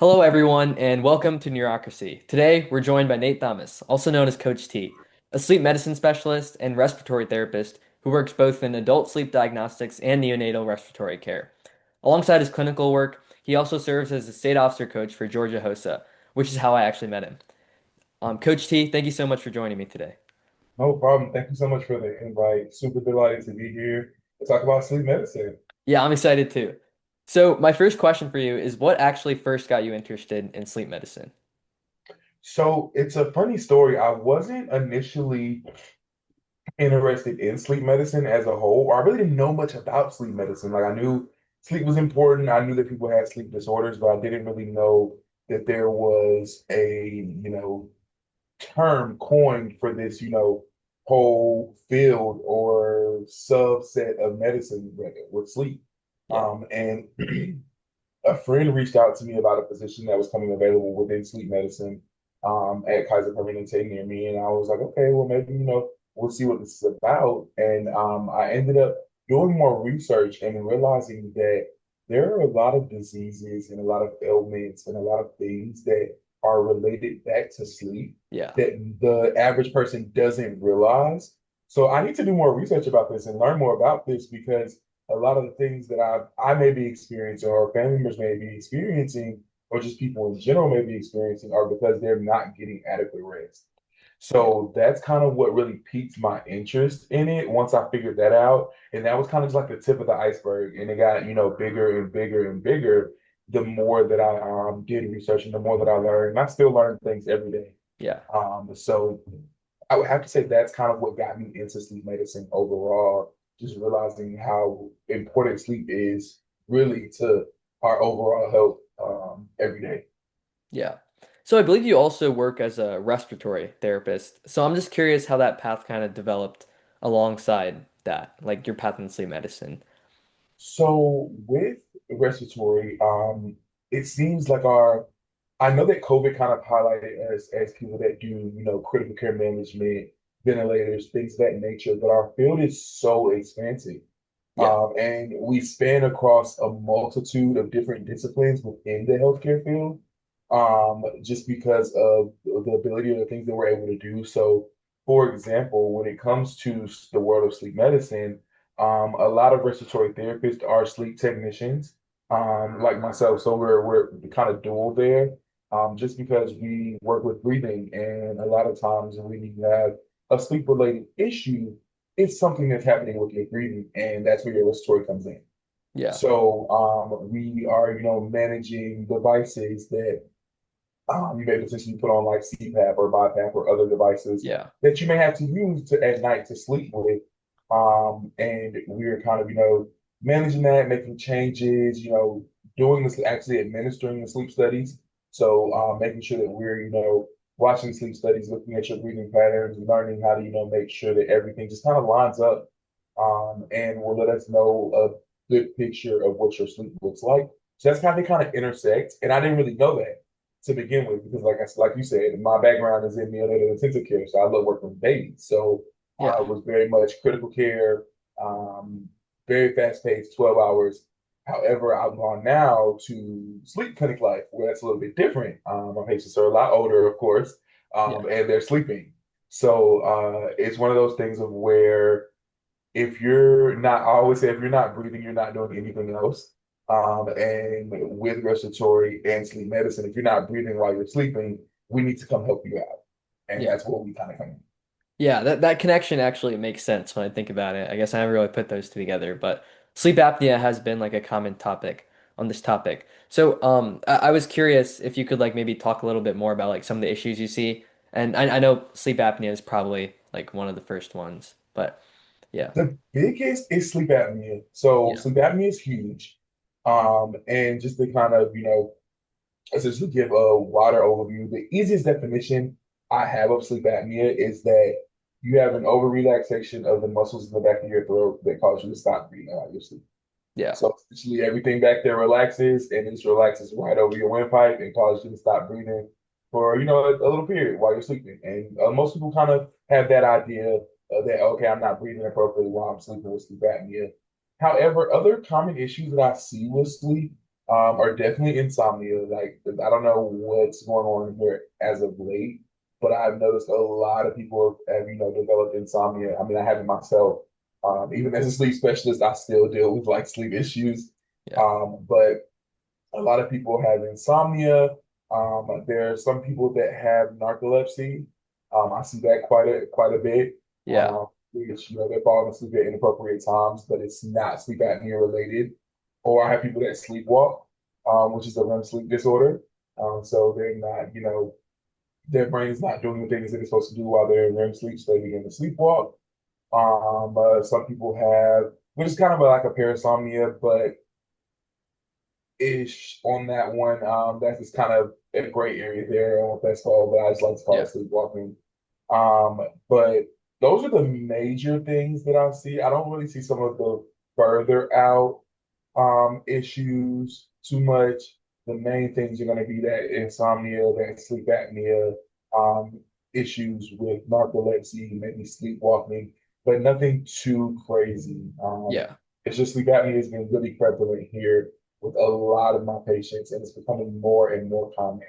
Hello, everyone, and welcome to Neurocracy. Today, we're joined by Nate Thomas, also known as Coach T, a sleep medicine specialist and respiratory therapist who works both in adult sleep diagnostics and neonatal respiratory care. Alongside his clinical work, he also serves as the state officer coach for Georgia HOSA, which is how I actually met him. Coach T, thank you so much for joining me today. No problem. Thank you so much for the invite. Super delighted to be here to talk about sleep medicine. Yeah, I'm excited too. So, my first question for you is what actually first got you interested in sleep medicine? So it's a funny story. I wasn't initially interested in sleep medicine as a whole, or I really didn't know much about sleep medicine. Like I knew sleep was important. I knew that people had sleep disorders, but I didn't really know that there was a term coined for this whole field or subset of medicine with sleep. Yeah, And a friend reached out to me about a position that was coming available within sleep medicine at Kaiser Permanente near me. And I was like, okay, well, maybe we'll see what this is about. And I ended up doing more research and realizing that there are a lot of diseases and a lot of ailments and a lot of things that are related back to sleep yeah, that the average person doesn't realize. So I need to do more research about this and learn more about this because a lot of the things that I may be experiencing or family members may be experiencing or just people in general may be experiencing are because they're not getting adequate rest. yeah, So that's kind of what really piqued my interest in it once I figured that out. And that was kind of just like the tip of the iceberg. And it got bigger and bigger and bigger the more that I did research and the more that I learned. And I still learn things every day. yeah. So I would have to say that's kind of what got me into sleep medicine overall, just realizing how important sleep is really to our overall health every day. Yeah. So I believe you also work as a respiratory therapist. So I'm just curious how that path kind of developed alongside that, like your path in sleep medicine. So with respiratory, it seems like I know that COVID kind of highlighted us as people that do critical care management, ventilators, things of that nature, but our field is so expansive. Yeah. And we span across a multitude of different disciplines within the healthcare field, just because of the ability of the things that we're able to do. So, for example, when it comes to the world of sleep medicine, a lot of respiratory therapists are sleep technicians, like myself. So we're kind of dual there, just because we work with breathing, and a lot of times when you have a sleep related issue, it's something that's happening with your breathing, and that's where your respiratory comes in. Yeah. So we are managing devices that you may potentially put on like CPAP or BiPAP or other devices Yeah. that you may have to use at night to sleep with. And we're kind of managing that, making changes doing this, actually administering the sleep studies. So making sure that we're watching sleep studies, looking at your breathing patterns, learning how to make sure that everything just kind of lines up and will let us know a good picture of what your sleep looks like. So that's how they kind of intersect. And I didn't really know that to begin with because, like you said, my background is in neonatal intensive care, so I love working with babies. So I Yeah. was very much critical care, very fast paced, 12 hours. However, I've gone now to sleep clinic life, where that's a little bit different. My patients are a lot older, of course, Yeah. and they're sleeping. So it's one of those things of where if you're not, I always say, if you're not breathing, you're not doing anything else. And with respiratory and sleep medicine, if you're not breathing while you're sleeping, we need to come help you out. And Yeah. that's where we kind of come in. Yeah, that connection actually makes sense when I think about it. I guess I never really put those two together, but sleep apnea has been like a common topic on this topic. So, I was curious if you could like maybe talk a little bit more about like some of the issues you see. And I know sleep apnea is probably like one of the first ones, but yeah. The biggest is sleep apnea. So Yeah. sleep apnea is huge. And just to kind of essentially give a wider overview, the easiest definition I have of sleep apnea is that you have an over-relaxation of the muscles in the back of your throat that cause you to stop breathing while you're sleeping. Yeah. So essentially everything back there relaxes and it just relaxes right over your windpipe and causes you to stop breathing for a little period while you're sleeping. And most people kind of have that idea that, okay, I'm not breathing appropriately while I'm sleeping with sleep apnea. However, other common issues that I see with sleep are definitely insomnia. Like, I don't know what's going on here as of late, but I've noticed a lot of people have, developed insomnia. I mean, I have it myself. Even as a sleep specialist, I still deal with like sleep issues. Yeah. But a lot of people have insomnia. There are some people that have narcolepsy. I see that quite a bit. Yeah. Which they're falling asleep at inappropriate times, but it's not sleep apnea related. Or I have people that sleepwalk, which is a REM sleep disorder. So they're not, their brain's not doing the things that it's supposed to do while they're in REM sleep, so they begin to sleepwalk. Some people have, which is kind of like a parasomnia, but ish on that one. That's just kind of a gray area there. I don't know what that's called, but I just like to call Yeah. it sleepwalking. But those are the major things that I see. I don't really see some of the further out issues too much. The main things are going to be that insomnia, that sleep apnea, um, issues with narcolepsy, maybe sleepwalking, but nothing too crazy. Yeah. It's just sleep apnea has been really prevalent here with a lot of my patients, and it's becoming more and more common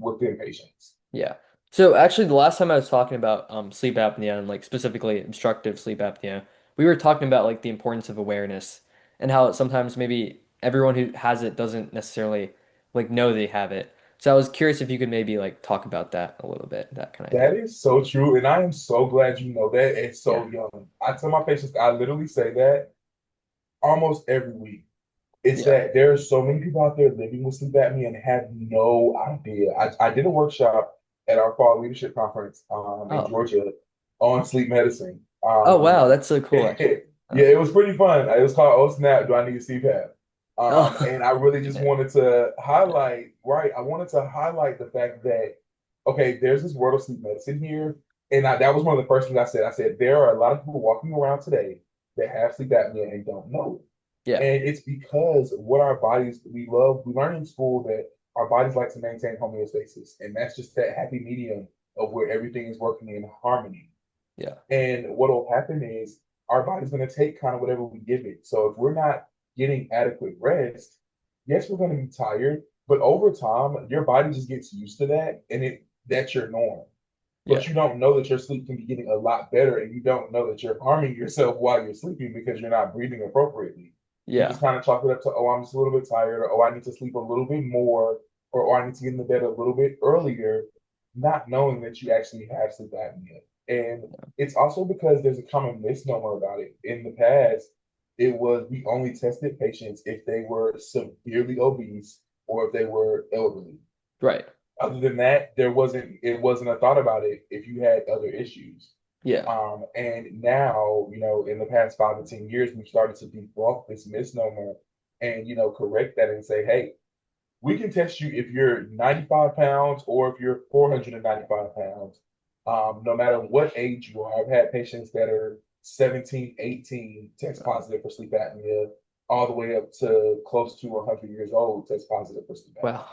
within patients. Yeah. So actually the last time I was talking about sleep apnea and like specifically obstructive sleep apnea, we were talking about like the importance of awareness and how sometimes maybe everyone who has it doesn't necessarily like know they have it. So I was curious if you could maybe like talk about that a little bit, that kind of idea. That is so true, and I am so glad you know that. It's Yeah. so young. I tell my patients, I literally say that almost every week. It's Yeah. that there are so many people out there living with sleep apnea and have no idea. I did a workshop at our fall leadership conference in Oh. Georgia on sleep medicine. Oh wow, that's so cool actually. Yeah, Oh. it was pretty fun. It was called Oh Snap, Do I Need a CPAP? Oh. And I really just Yeah. wanted to Yeah. highlight, right? I wanted to highlight the fact that, okay, there's this world of sleep medicine here. And that was one of the first things I said. I said, there are a lot of people walking around today that have sleep apnea and don't know it. Yeah. And it's because what our bodies, we learn in school that our bodies like to maintain homeostasis. And that's just that happy medium of where everything is working in harmony. Yeah. And what will happen is our body's going to take kind of whatever we give it. So if we're not getting adequate rest, yes, we're going to be tired, but over time, your body just gets used to that, and that's your norm. But Yeah. you don't know that your sleep can be getting a lot better, and you don't know that you're harming yourself while you're sleeping because you're not breathing appropriately. You Yeah. just kind of chalk it up to, oh, I'm just a little bit tired, or oh, I need to sleep a little bit more, or oh, I need to get in the bed a little bit earlier, not knowing that you actually have sleep apnea. And it's also because there's a common misnomer about it. In the past, it was we only tested patients if they were severely obese or if they were elderly. Right. Other than that, it wasn't a thought about it if you had other issues. Yeah. And now, in the past 5 to 10 years, we've started to debunk this misnomer and correct that and say, hey, we can test you if you're 95 pounds or if you're 495 pounds, no matter what age you are. I've had patients that are 17, 18 test positive for sleep apnea, all the way up to close to 100 years old test positive for sleep apnea.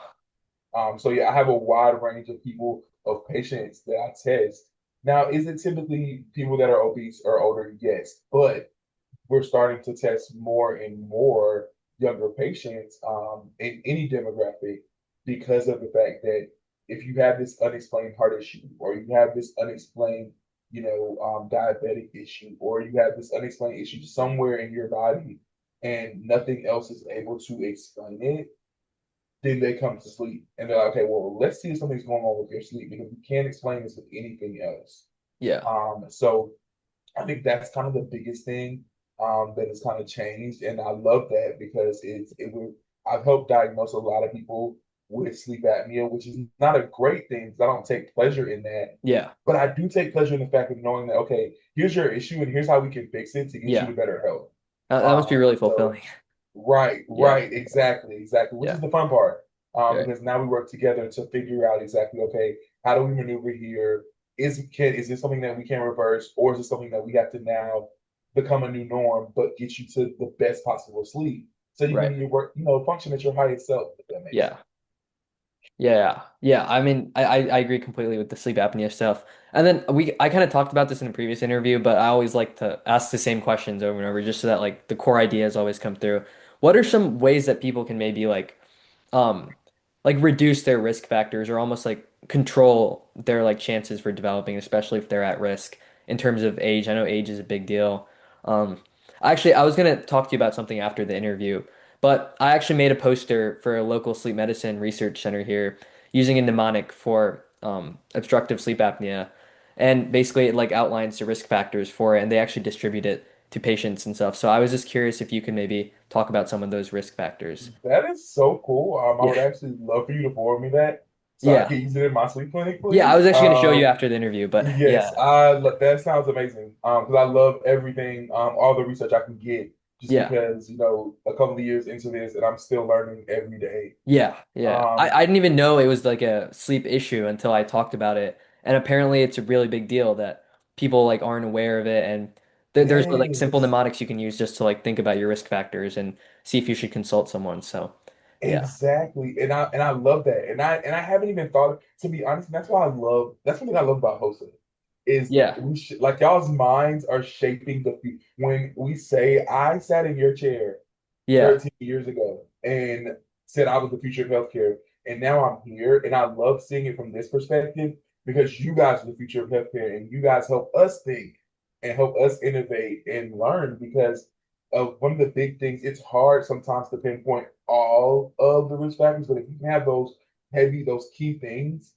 Wow. So yeah, I have a wide range of people of patients that I test. Now, is it typically people that are obese or older? Yes, but we're starting to test more and more younger patients in any demographic because of the fact that if you have this unexplained heart issue or you have this unexplained, diabetic issue or you have this unexplained issue somewhere in your body and nothing else is able to explain it, then they come to sleep and they're like, okay, well, let's see if something's going on with your sleep because we can't explain this with anything else. Yeah. So I think that's kind of the biggest thing that has kind of changed, and I love that because it will. I've helped diagnose a lot of people with sleep apnea, which is not a great thing because I don't take pleasure in that, Yeah. but I do take pleasure in the fact of knowing that okay, here's your issue and here's how we can fix it to get you Yeah. to better health. That must be really So fulfilling. right, Yeah. right, exactly, which is Yeah. the fun part. Right. Because now we work together to figure out exactly, okay, how do we maneuver here? Is this something that we can reverse, or is it something that we have to now become a new norm, but get you to the best possible sleep so you Right. can work, function at your highest self, if that makes sense. Yeah. Yeah, yeah. I mean, I agree completely with the sleep apnea stuff. And then I kind of talked about this in a previous interview, but I always like to ask the same questions over and over just so that like the core ideas always come through. what are some ways that people can maybe um reduce their risk factors or almost like control their like chances for developing, especially if they're at risk in terms of age. I know age is a big deal. Um, actually, I was gonna talk to you about something after the interview, but I actually made a poster for a local sleep medicine research center here using a mnemonic for obstructive sleep apnea, and basically it like outlines the risk factors for it, and they actually distribute it to patients and stuff. So I was just curious if you could maybe talk about some of those risk factors. That is so cool. I would Yeah. actually love for you to forward me that so I Yeah. can use it in my sleep clinic, Yeah, I was please. actually going to show you after the interview, but Yes, yeah. that sounds amazing. Because I love everything, all the research I can get, just Yeah. because a couple of years into this, and I'm still learning every day. Yeah. Yeah. Um, I didn't even know it was like a sleep issue until I talked about it. And apparently it's a really big deal that people like aren't aware of it. And there's like simple yes. mnemonics you can use just to like think about your risk factors and see if you should consult someone. So yeah. Exactly. And I love that. And I haven't even thought, to be honest, and that's one thing I love about hosting is Yeah. we sh like y'all's minds are shaping the future. When we say I sat in your chair Yeah. 13 years ago and said I was the future of healthcare, and now I'm here, and I love seeing it from this perspective because you guys are the future of healthcare, and you guys help us think and help us innovate and learn because one of the big things, it's hard sometimes to pinpoint all of the risk factors, but if you can have those key things,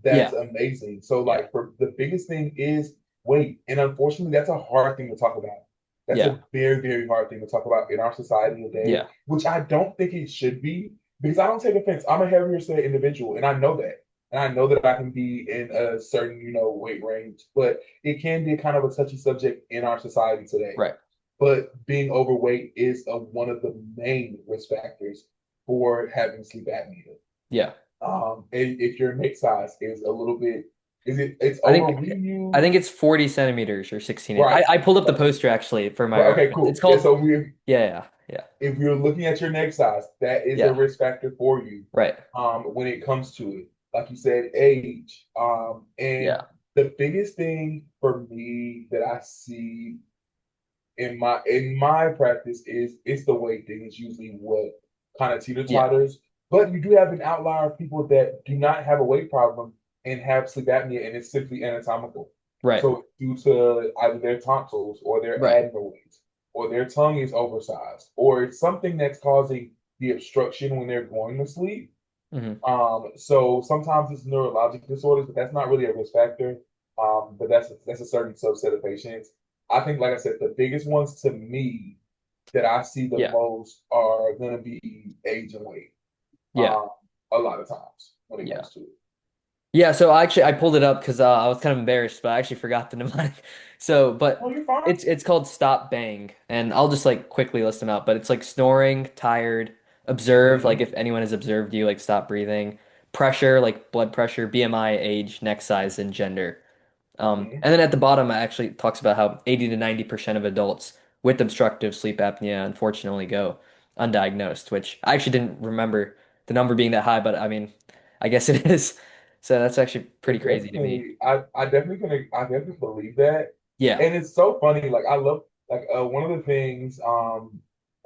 that's Yeah. amazing. So, Yeah. like, for the biggest thing is weight, and unfortunately, that's a hard thing to talk about. That's Yeah. a very, very hard thing to talk about in our society today, Yeah. which I don't think it should be because I don't take offense. I'm a heavier set individual, and I know that. And I know that I can be in a certain, weight range, but it can be kind of a touchy subject in our society today. Right. But being overweight is one of the main risk factors for having sleep apnea. Yeah. And if your neck size is a little bit, it's I over, think we I use think it's 40 centimeters or 16 inches. right, I pulled up the right, poster actually for my right. Okay, reference. It's cool. Yeah, called so we yeah, yeah, if you're looking at your neck size, that is a yeah. risk factor for you. Right. When it comes to it, like you said, age. And Yeah. the biggest thing for me that I see in my practice is it's the weight thing is usually what kind of teeter Yeah. totters. But you do have an outlier of people that do not have a weight problem and have sleep apnea, and it's simply anatomical. Right. So due to either their tonsils or their Right. adenoids, or their tongue is oversized, or it's something that's causing the obstruction when they're going to sleep. Hmm. So sometimes it's neurologic disorders, but that's not really a risk factor. But that's a certain subset of patients. I think, like I said, the biggest ones to me that I see the Yeah. most are going to be age and weight. Yeah. Um, a lot of times when it Yeah. comes to it. Yeah, so I pulled it up because I was kind of embarrassed, but I actually forgot the mnemonic. So, Oh, but you're fine. it's called stop bang, and I'll just like quickly list them out. But it's like snoring, tired, observe, like Mm-hmm. if anyone has observed you, like stop breathing, pressure, like blood pressure, BMI, age, neck size, and gender. Mm-hmm. And then at the bottom, it actually talks about how 80 to 90% of adults with obstructive sleep apnea unfortunately go undiagnosed, which I actually didn't remember the number being that high, but I mean, I guess it is. So that's actually pretty It crazy to me. definitely, I definitely believe that, Yeah. and it's so funny. Like I love, like one of the things,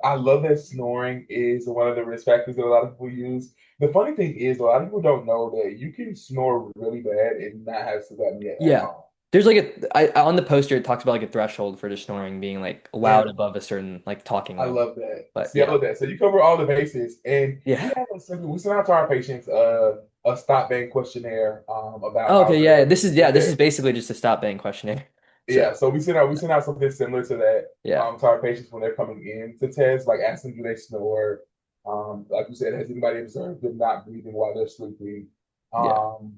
I love that snoring is one of the risk factors that a lot of people use. The funny thing is, a lot of people don't know that you can snore really bad and not have sleep apnea at Yeah. all. There's like on the poster, it talks about like a threshold for the snoring being like loud And above a certain like talking I level. love that. But See, I yeah. love that. So you cover all the bases, and we Yeah. have we send out to our patients a stop bank questionnaire about Oh, how okay. their Yeah, if this is they basically just a stop bang questionnaire. So yeah. So we send out something similar to that yeah. to our patients when they're coming in to test, like ask them do they snore. Like you said, has anybody observed them not breathing while they're sleeping? Yeah. Um,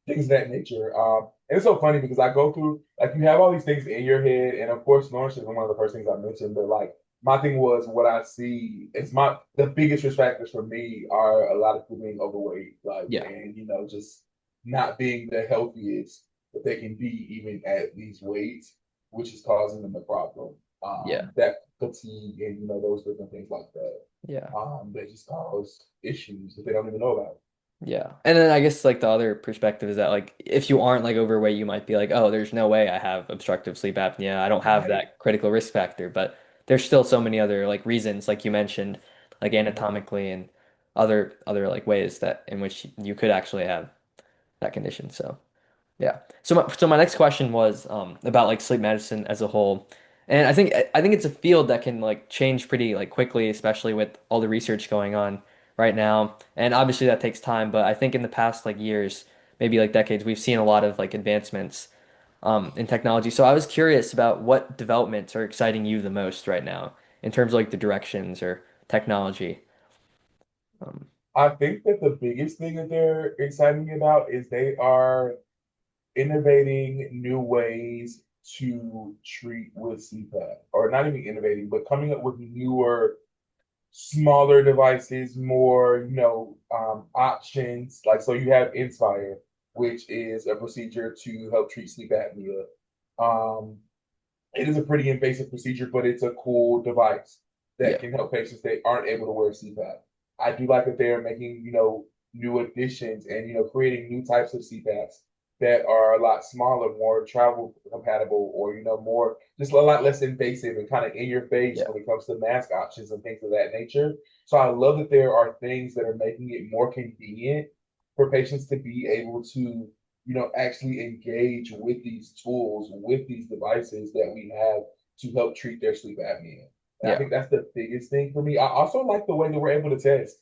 things of that nature. And it's so funny because I go through like you have all these things in your head, and of course, snoring is one of the first things I mentioned. But like my thing was what I see is the biggest risk factors for me are a lot of people being overweight, like Yeah. and just not being the healthiest that they can be even at these weights, which is causing them a problem. Yeah. That fatigue and those different things like that. Yeah. That just cause issues that they don't even know about. Yeah. And then I guess like the other perspective is that like if you aren't like overweight, you might be like, oh, there's no way I have obstructive sleep apnea. I don't have Right. that critical risk factor. But there's still so many other like reasons, like you mentioned, like Mhm. anatomically and other like ways that in which you could actually have that condition. So yeah. So my next question was about like sleep medicine as a whole. And I think it's a field that can like change pretty like quickly, especially with all the research going on right now. And obviously that takes time, but I think in the past like years, maybe like decades, we've seen a lot of like advancements in technology. So I was curious about what developments are exciting you the most right now in terms of like the directions or technology. Um, I think that the biggest thing that they're excited me about is they are innovating new ways to treat with CPAP, or not even innovating, but coming up with newer, smaller devices, more, options. Like, so you have Inspire, which is a procedure to help treat sleep apnea. Um, it is a pretty invasive procedure, but it's a cool device that yeah, can help patients that aren't able to wear CPAP. I do like that they're making, new additions and, creating new types of CPAPs that are a lot smaller, more travel compatible, or, more, just a lot less invasive and kind of in your face yeah, when it comes to mask options and things of that nature. So I love that there are things that are making it more convenient for patients to be able to actually engage with these tools, with these devices that we have to help treat their sleep apnea. And I yeah, think that's the biggest thing for me. I also like the way that we're able to test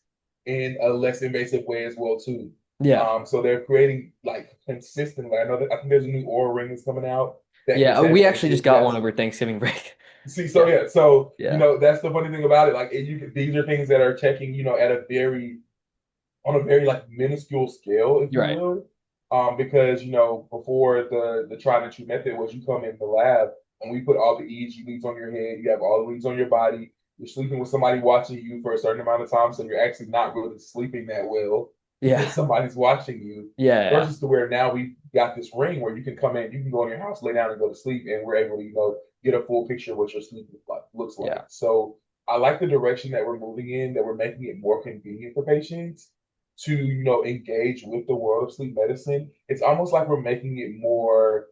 in a less invasive way as well too. yeah. So they're creating like consistently. I think there's a new oral ring that's coming out that can Yeah, we test and actually see just if you got have. one over Thanksgiving break. See, so Yeah, yeah, so yeah, that's the funny thing about it. Like, these are things that are checking, at a very on a very like minuscule scale, if you're you right. will. Because before the tried and true method was you come in the lab and we put all the EEG leads on your head, you have all the leads on your body, you're sleeping with somebody watching you for a certain amount of time, so you're actually not really sleeping that well because Yeah, somebody's watching you. yeah, yeah, Versus to where now we've got this ring where you can come in, you can go in your house, lay down, and go to sleep, and we're able to get a full picture of what your sleep looks like. yeah. So I like the direction that we're moving in, that we're making it more convenient for patients to engage with the world of sleep medicine. It's almost like we're making it more,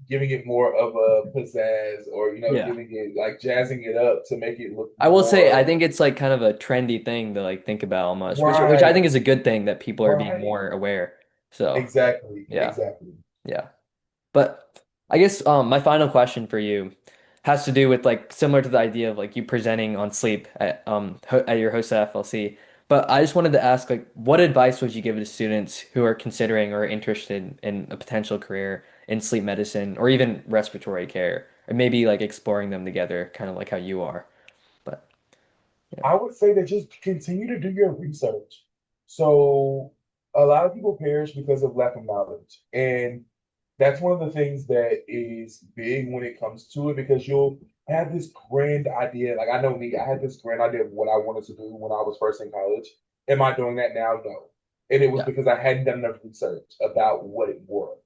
giving it more of a pizzazz, or Yeah. giving it like jazzing it up to make it look I will say I more think it's like kind of a trendy thing to like think about almost, which I right, think is a good thing that people are being right. more aware. So, Exactly, yeah. exactly. Yeah. But I guess my final question for you has to do with like similar to the idea of like you presenting on sleep at at your host at FLC. But I just wanted to ask like what advice would you give to students who are considering or interested in a potential career in sleep medicine or even respiratory care or maybe like exploring them together, kind of like how you are. But yeah. I would say that just continue to do your research. So a lot of people perish because of lack of knowledge. And that's one of the things that is big when it comes to it, because you'll have this grand idea. Like, I know me, I had this grand idea of what I wanted to do when I was first in college. Am I doing that now? No. And it was Yeah. because I hadn't done enough research about what it was.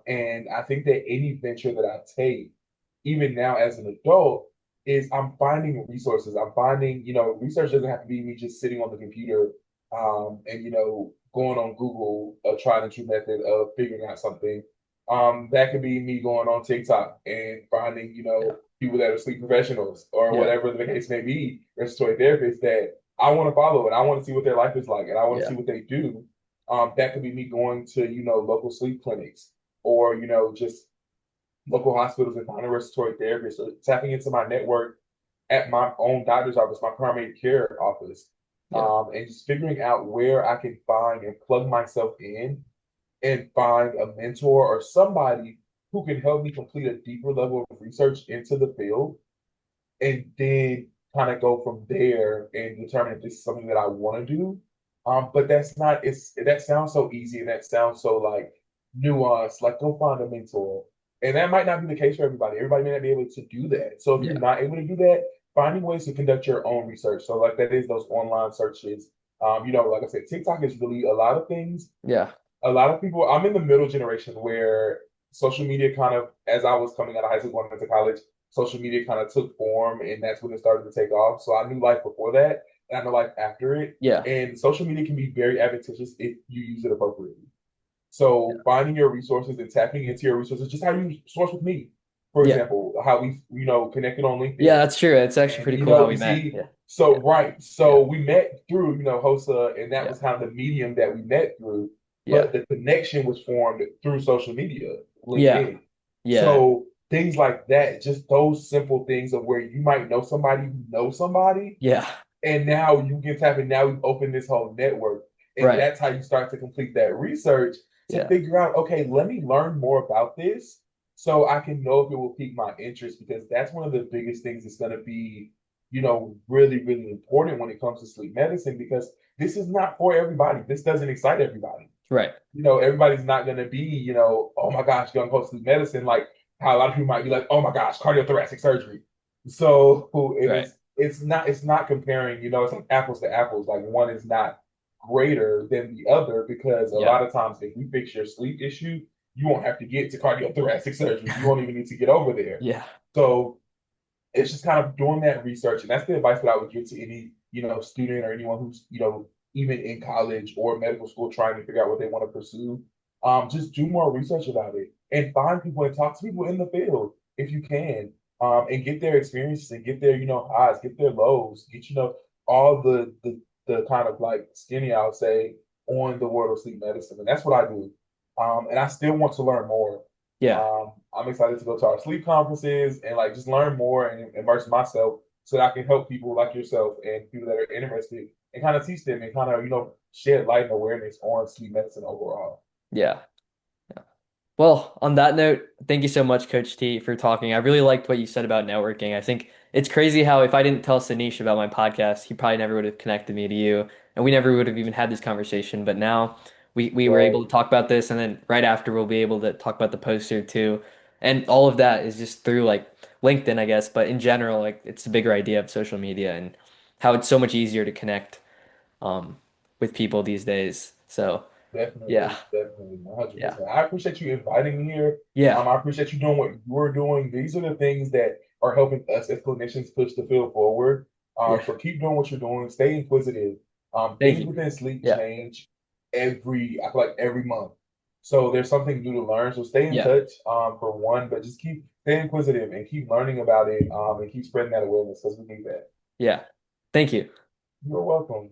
And I think that any venture that I take, even now as an adult, is I'm finding resources. I'm finding, research doesn't have to be me just sitting on the computer, and going on Google, a tried and true method of figuring out something. That could be me going on TikTok and finding, Yeah. people that are sleep professionals or Yeah. whatever the case may be, respiratory therapists that I want to follow, and I want to see what their life is like, and I want to see Yeah. what they do. That could be me going to, local sleep clinics, or, just local hospitals and finding respiratory therapists. So tapping into my network at my own doctor's office, my primary care office, Yeah. and just figuring out where I can find and plug myself in and find a mentor or somebody who can help me complete a deeper level of research into the field, and then kind of go from there and determine if this is something that I want to do. But that's not, that sounds so easy and that sounds so like nuanced, like go find a mentor. And that might not be the case for everybody. Everybody may not be able to do that. So if you're Yeah. not able to do that, finding ways to conduct your own research. So like that is those online searches. Like I said, TikTok is really a lot of things. Yeah. A lot of people, I'm in the middle generation where social media kind of, as I was coming out of high school, going into college, social media kind of took form, and that's when it started to take off. So I knew life before that, and I know life after it. Yeah. And social media can be very advantageous if you use it appropriately. So finding your resources and tapping into your resources, just how you source with me. for Yeah. example, how we, connected on Yeah, LinkedIn. that's true. It's actually And pretty cool how we you met. see, Yeah. so Yeah. right, Yeah. so we met through, HOSA, and that Yeah. was kind of the medium that we met through. Yeah. But the connection was formed through social media, Yeah. LinkedIn. Yeah. So things like that, just those simple things of where you might know somebody who knows somebody, Yeah. and now you can tap in. Now we've opened this whole network. And Right. that's how you start to complete that research to Yeah. figure out, okay, let me learn more about this so I can know if it will pique my interest, because that's one of the biggest things that's going to be, really, really important when it comes to sleep medicine, because this is not for everybody. This doesn't excite everybody. Right. Everybody's not going to be, oh my gosh, young post sleep medicine, like how a lot of people might be like, oh my gosh, cardiothoracic surgery. So Right. it's not comparing, it's like apples to apples. Like one is not greater than the other, because a Yeah. lot of times if we fix your sleep issue, you won't have to get to cardiothoracic surgery. You won't even need to get over there. Yeah. So it's just kind of doing that research, and that's the advice that I would give to any student or anyone who's even in college or medical school trying to figure out what they want to pursue. Just do more research about it and find people and talk to people in the field if you can, and get their experiences and get their highs, get their lows, get all the kind of like skinny, I'll say, on the world of sleep medicine, and that's what I do. And I still want to learn more. Yeah. I'm excited to go to our sleep conferences and like just learn more and immerse myself so that I can help people like yourself and people that are interested and kind of teach them and kind of, shed light and awareness on sleep medicine overall. Yeah. Well, on that note, thank you so much, Coach T, for talking. I really liked what you said about networking. I think it's crazy how if I didn't tell Sanish about my podcast, he probably never would have connected me to you, and we never would have even had this conversation. But now we were able to Right. talk about this, and then right after we'll be able to talk about the poster too. And all of that is just through like LinkedIn, I guess. But in general, like it's the bigger idea of social media and how it's so much easier to connect um, with people these days. So yeah, Definitely, definitely, yeah, 100%. I appreciate you inviting me here. yeah, I appreciate you doing what you're doing. These are the things that are helping us as clinicians push the field forward. yeah. So keep doing what you're doing. Stay inquisitive. Thank Things you. within sleep Yeah, change I feel like every month. So there's something new to learn. So stay in yeah. touch, for one, but just stay inquisitive and keep learning about it, and keep spreading that awareness because we need that. Yeah. Thank you. You're welcome.